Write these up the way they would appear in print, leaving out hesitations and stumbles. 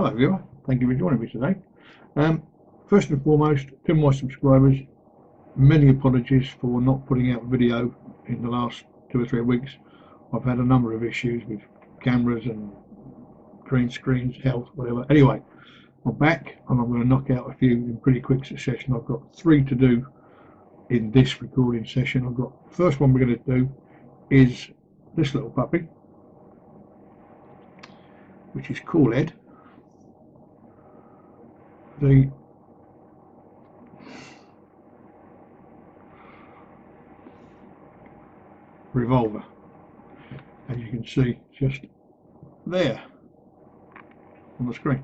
Hello viewer, thank you for joining me today. First and foremost, to my subscribers, many apologies for not putting out video in the last 2 or 3 weeks. I've had a number of issues with cameras and green screens, health, whatever. Anyway, I'm back and I'm going to knock out a few in pretty quick succession. I've got 3 to do in this recording session. I've got the first one we're going to do is this little puppy, which is Coil, the Revolver, as you can see just there on the screen.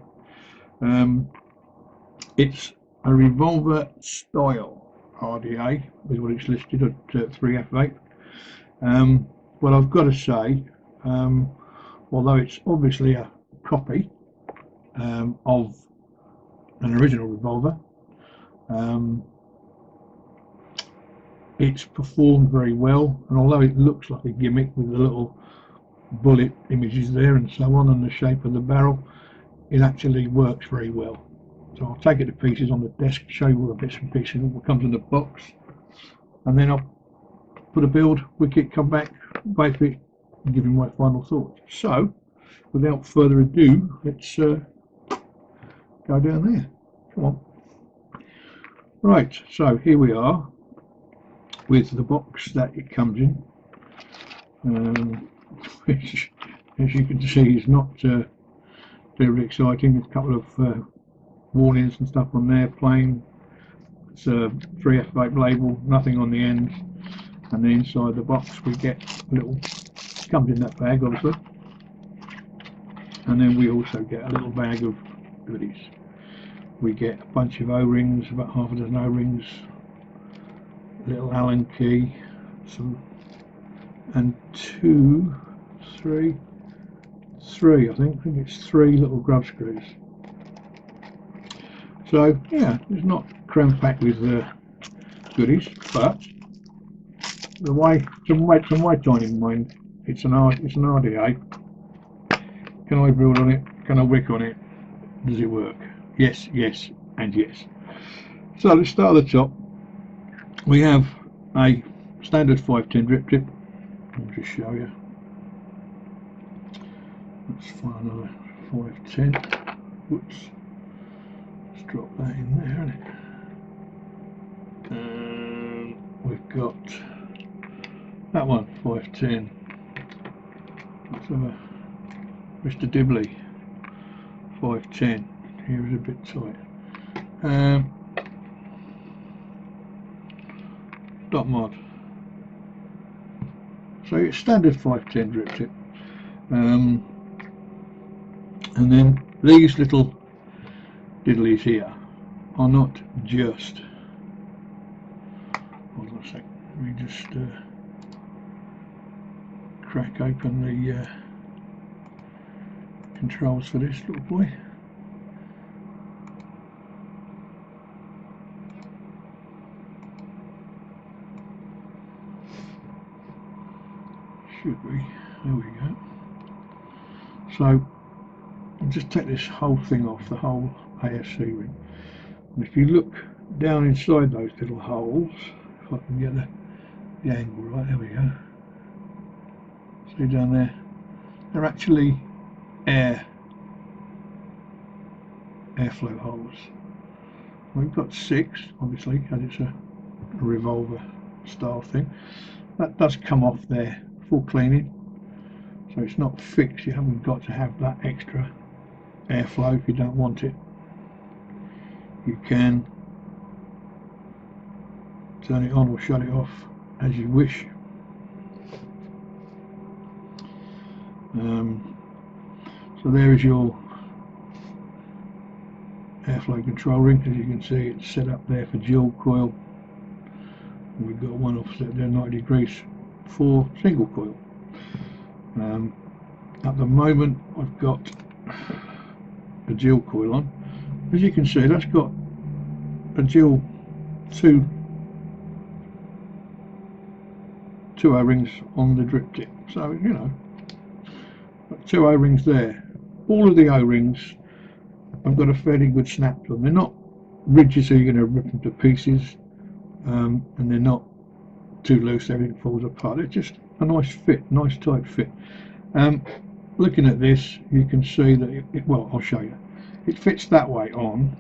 It's a Revolver style RDA is what it's listed at 3F vape. Well, I've got to say, although it's obviously a copy of an original Revolver, it's performed very well, and although it looks like a gimmick with the little bullet images there and so on and the shape of the barrel, it actually works very well. So I'll take it to pieces on the desk, show you all the bits and pieces, what comes in the box, and then I'll put a build, wick it, come back, vape it, and give you my final thoughts. So without further ado, let's go down there. Come on. Right, so here we are with the box that it comes in, which, as you can see, is not very exciting. There's a couple of warnings and stuff on there, plain. It's a 3F vape label, nothing on the ends, and then inside the box we get a little, comes in that bag obviously, and then we also get a little bag of goodies. We get a bunch of O-rings, about half a dozen O-rings, a little Allen key, some, and three, I think it's 3 little grub screws. So yeah, it's not crammed packed with goodies, but the way, from my tiny mind, it's an RDA. Can I build on it? Can I wick on it? Does it work? Yes, yes, and yes. So let's start at the top. We have a standard 510 drip tip. I'll just show you. Let's find another 510. Whoops. Let's drop that in there, and we've got that one, 510. Let's have a Mr. Dibley 510. Here is a bit tight. Dot mod. So it's standard 510 drip tip. And then these little diddlies here are not just, hold on a sec, let me just crack open the controls for this little boy. Should we? There we go. So I'll just take this whole thing off, the whole ASC ring, and if you look down inside those little holes, if I can get the angle right, there we go. See down there, they're actually airflow holes. We've got 6, obviously, because it's a Revolver style thing. That does come off there full cleaning, so it's not fixed. You haven't got to have that extra airflow if you don't want it. You can turn it on or shut it off as you wish. So there is your airflow control ring. As you can see, it's set up there for dual coil. We've got one offset there 90 degrees for single coil. At the moment I've got a dual coil on. As you can see, that's got a dual two O-rings on the drip tip, so you know, got 2 O-rings there. All of the O-rings I've got a fairly good snap to them. They're not rigid so you're going to rip them to pieces, and they're not too loose everything falls apart. They're just a nice fit, nice tight fit. Looking at this, you can see that well, I'll show you. It fits that way on.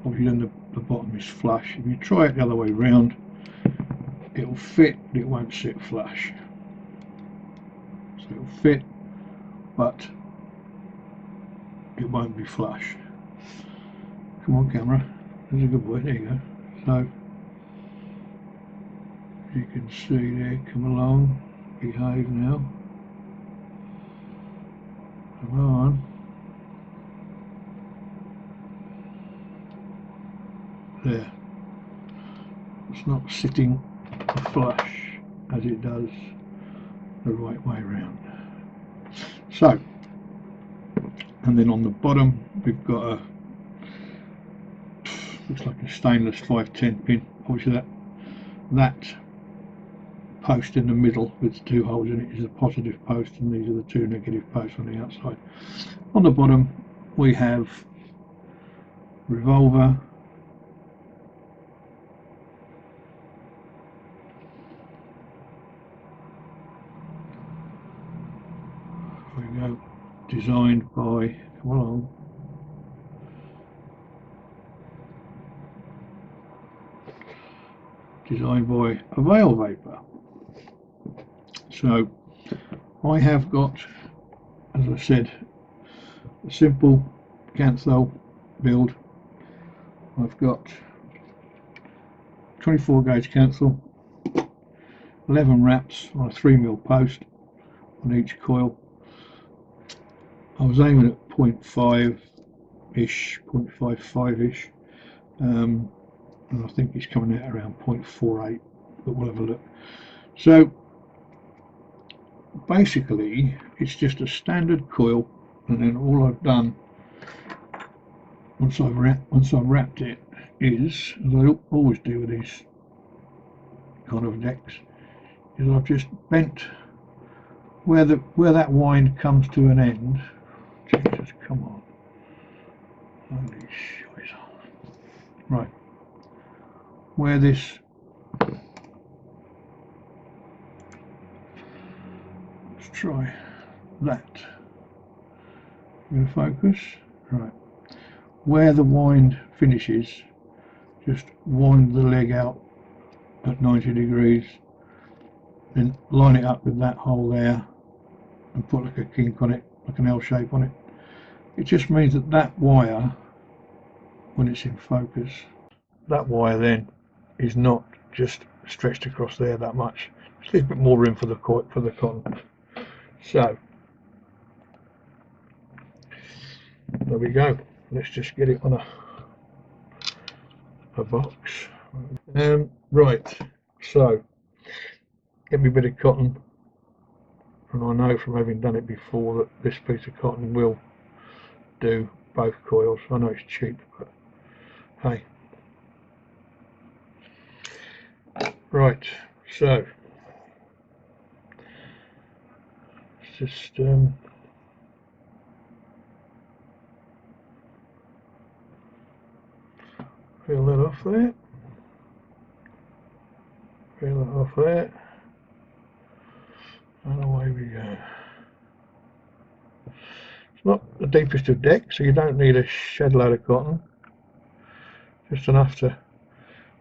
Obviously then the bottom is flush. If you try it the other way round, it'll fit, but it won't sit flush. So it'll fit, but it won't be flush. Come on, camera. There's a good boy. There you go. So you can see there, come along, behave now. Come on. There. It's not sitting flush as it does the right way around. So, and then on the bottom we've got a, looks like a stainless 510 pin. Obviously that post in the middle with two holes in it is a positive post, and these are the two negative posts on the outside. On the bottom we have Revolver, there we go, designed by, come along, designed by Avail Vapor. So I have got, as I said, a simple Canthal build. I've got 24 gauge Canthal, 11 wraps on a 3mm post on each coil. I was aiming at 0.5-ish, 0.55-ish, and I think it's coming out around 0.48, but we'll have a look. So basically it's just a standard coil, and then all I've done once I've wrapped it is, as I always do with these kind of decks, is I've just bent where that wind comes to an end. Jesus, come on. Holy shit. Right. Where this, let's try that. Going to focus. Right. Where the wind finishes, just wind the leg out at 90 degrees, then line it up with that hole there and put like a kink on it, like an L shape on it. It just means that that wire, when it's in focus, that wire then is not just stretched across there that much. Just leave a bit more room for the cotton. So there we go. Let's just get it on a box. Right, so get me a bit of cotton, and I know from having done it before that this piece of cotton will do both coils. I know it's cheap, but hey. Right, so let's just peel that off there, peel that off there, and away we go. It's not the deepest of decks, so you don't need a shed load of cotton, just enough to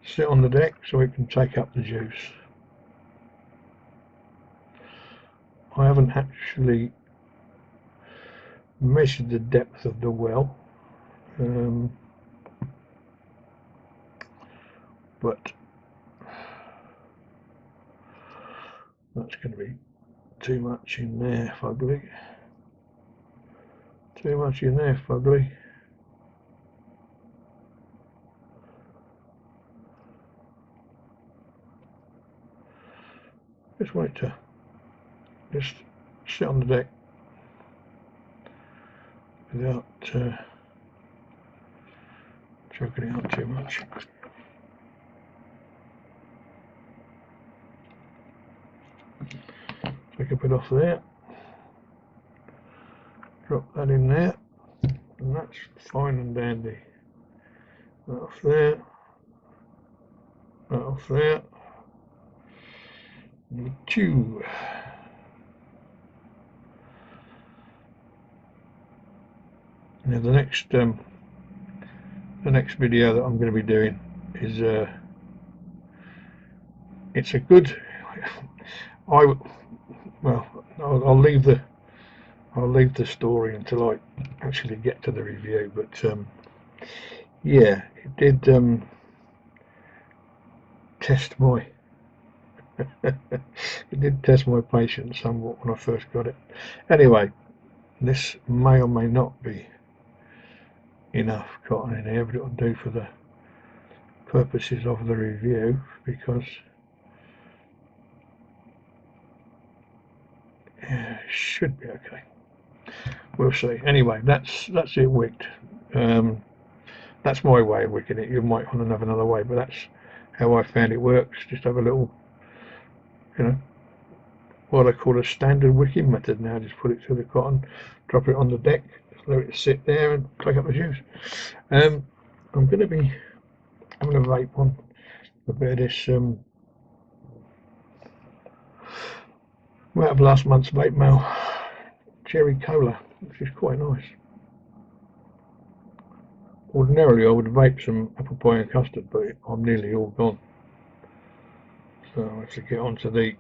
sit on the deck so it can take up the juice. I haven't actually measured the depth of the well, but that's going to be too much in there, fugly. Too much in there, fugly. Just wait to just sit on the deck without choking it out too much. Take a bit off there, drop that in there, and that's fine and dandy. That off there, that off there. Number 2. Now the next video that I'm going to be doing is it's a good. I'll leave the story until I actually get to the review. But yeah, it did test my it did test my patience somewhat when I first got it. Anyway, this may or may not be enough cotton in here, but it'll do for the purposes of the review, because yeah, it should be okay. We'll see. Anyway, that's it wicked. That's my way of wicking it. You might want to have another way, but that's how I found it works. Just have a little, what I call a standard wicking method now. Just put it through the cotton, drop it on the deck, let it sit there and take up the juice. I'm going to be having a vape on a bit of this out of last month's vape mail cherry cola, which is quite nice. Ordinarily I would vape some apple pie and custard, but I'm nearly all gone, so I have to get onto the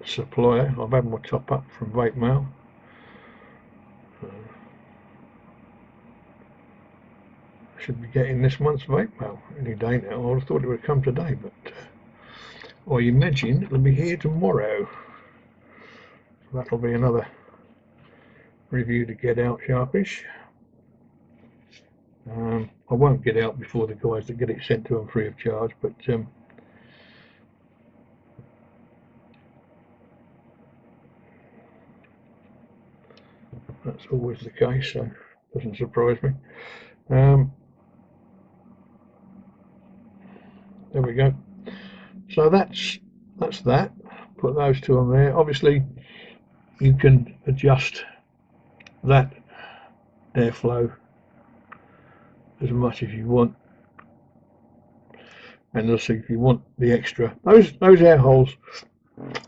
supplier. I've had my top up from vape mail. Should be getting this month's vape mail any day now. I would have thought it would come today, but I imagine it'll be here tomorrow. So that'll be another review to get out sharpish. I won't get out before the guys that get it sent to them free of charge, but that's always the case, so it doesn't surprise me. There we go. So that's that. Put those two on there. Obviously you can adjust that airflow as much as you want, and also if you want the extra, those air holes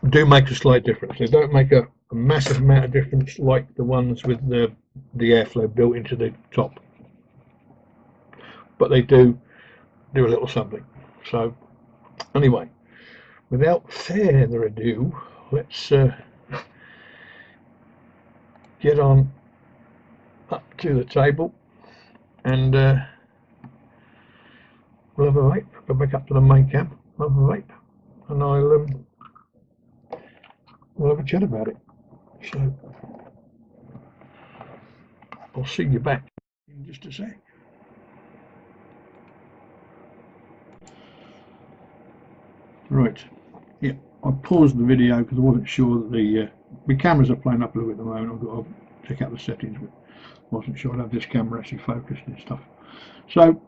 do make a slight difference. They don't make a massive amount of difference like the ones with the airflow built into the top, but they do a little something. So anyway, without further ado, let's get on up to the table and we'll have a vape. Go back up to the main cam, have a vape, and we'll have a chat about it. So I'll see you back in just a sec. Right, yeah, I paused the video because I wasn't sure that the cameras are playing up a little bit at the moment. I've got to check out the settings, but wasn't sure I'd have this camera actually focused and stuff. So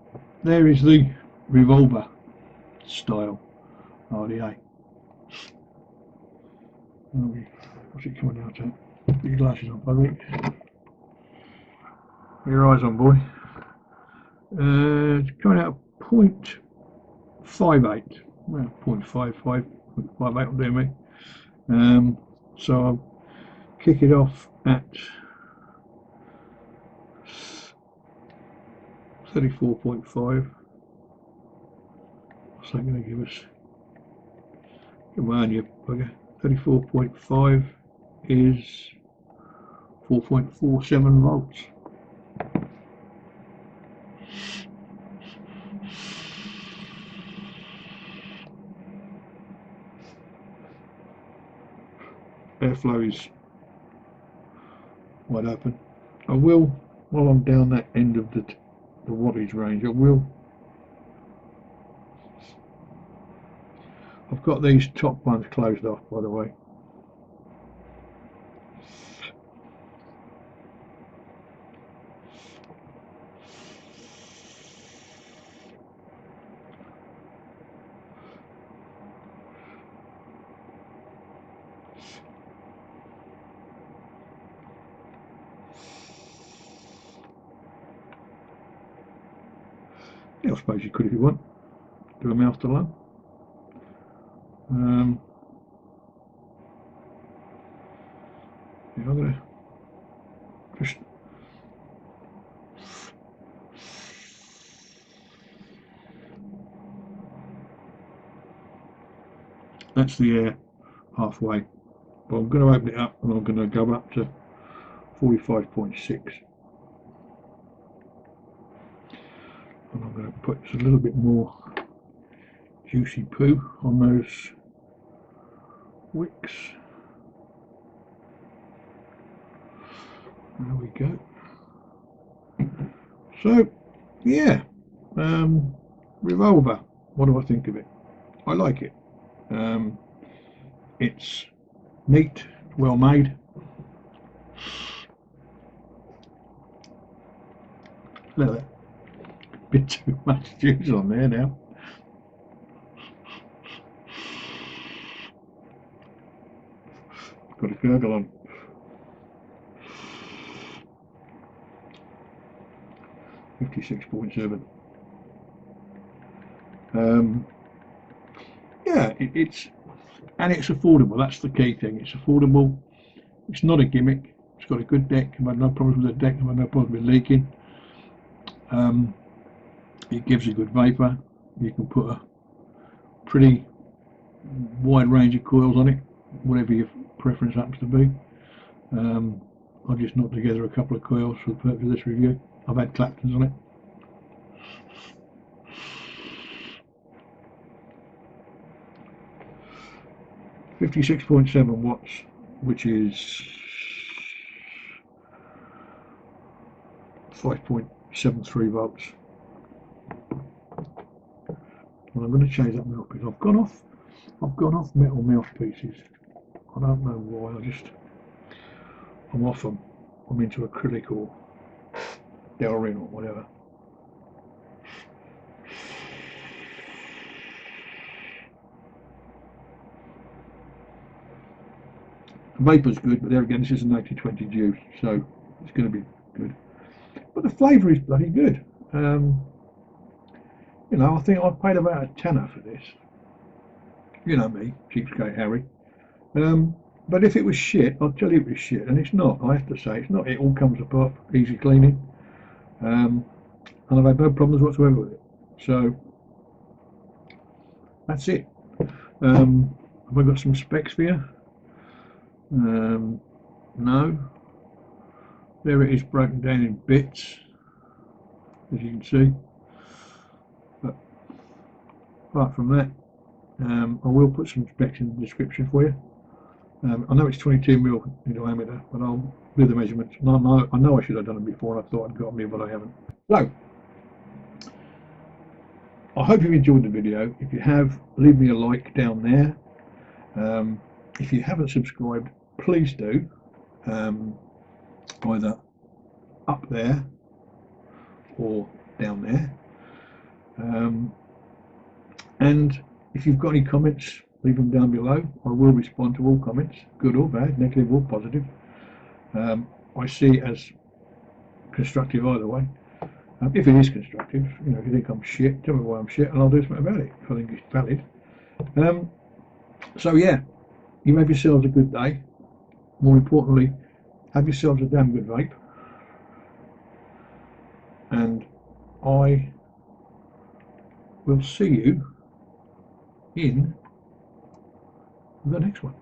there is the Revolver style RDA. What's it coming out at? Put your glasses on, buddy. Put your eyes on, boy. It's coming out at 0.58. Well, 0.55, 0.58 will do me. So I'll kick it off at 34.5. What's that going to give us? Come on, you bugger. 34.5 is 4.47 volts. Airflow is wide open. I will, while I'm down that end of the wattage range, I've got these top ones closed off, by the way. Yeah, I suppose you could if you want. Do a mouth to lung. Yeah, I'm gonna just that's the air halfway. But I'm going to open it up and I'm going to go up to 45.6. And I'm going to put a little bit more juicy poo on those wicks. There we go. So, yeah, Revolver. What do I think of it? I like it. It's neat, well made. Look at that. Bit too much juice on there now. Got a gurgle on. $56.7. Yeah, it's affordable. That's the key thing. It's affordable. It's not a gimmick. It's got a good deck. I've had no problems with the deck. I've had no problems with leaking. It gives a good vapor. You can put a pretty wide range of coils on it, whatever your preference happens to be. I've just knocked together a couple of coils for the purpose of this review. I've had Claptons on it. $56.7 watts, which is 5.73 volts. And I'm going to change that mouthpiece. I've gone off metal mouthpieces. I don't know why. I'm off them. I'm into acrylic or Delrin or whatever. The vapor's good, but there again, this is an 80-20 juice, so it's going to be good. But the flavour is bloody good. You know, I think I paid about a tenner for this. You know me, cheapskate Harry. But if it was shit, I'll tell you it was shit, and it's not. I have to say, it's not. It all comes apart, easy cleaning, and I've had no problems whatsoever with it. So that's it. Have I got some specs for you? No. There it is, broken down in bits, as you can see. But apart from that, I will put some specs in the description for you. I know it's 22mm in diameter, but I'll do the measurements. I know I should have done it before, and I thought I'd got me, but I haven't. So, I hope you enjoyed the video. If you have, leave me a like down there. If you haven't subscribed, please do. Either up there or down there. And if you've got any comments, leave them down below. I will respond to all comments, good or bad, negative or positive. I see it as constructive either way. If it is constructive, you know, if you think I'm shit, tell me why I'm shit, and I'll do something about it if I think it's valid. So yeah, you have yourselves a good day. More importantly, have yourselves a damn good vape. And I will see you in the next one.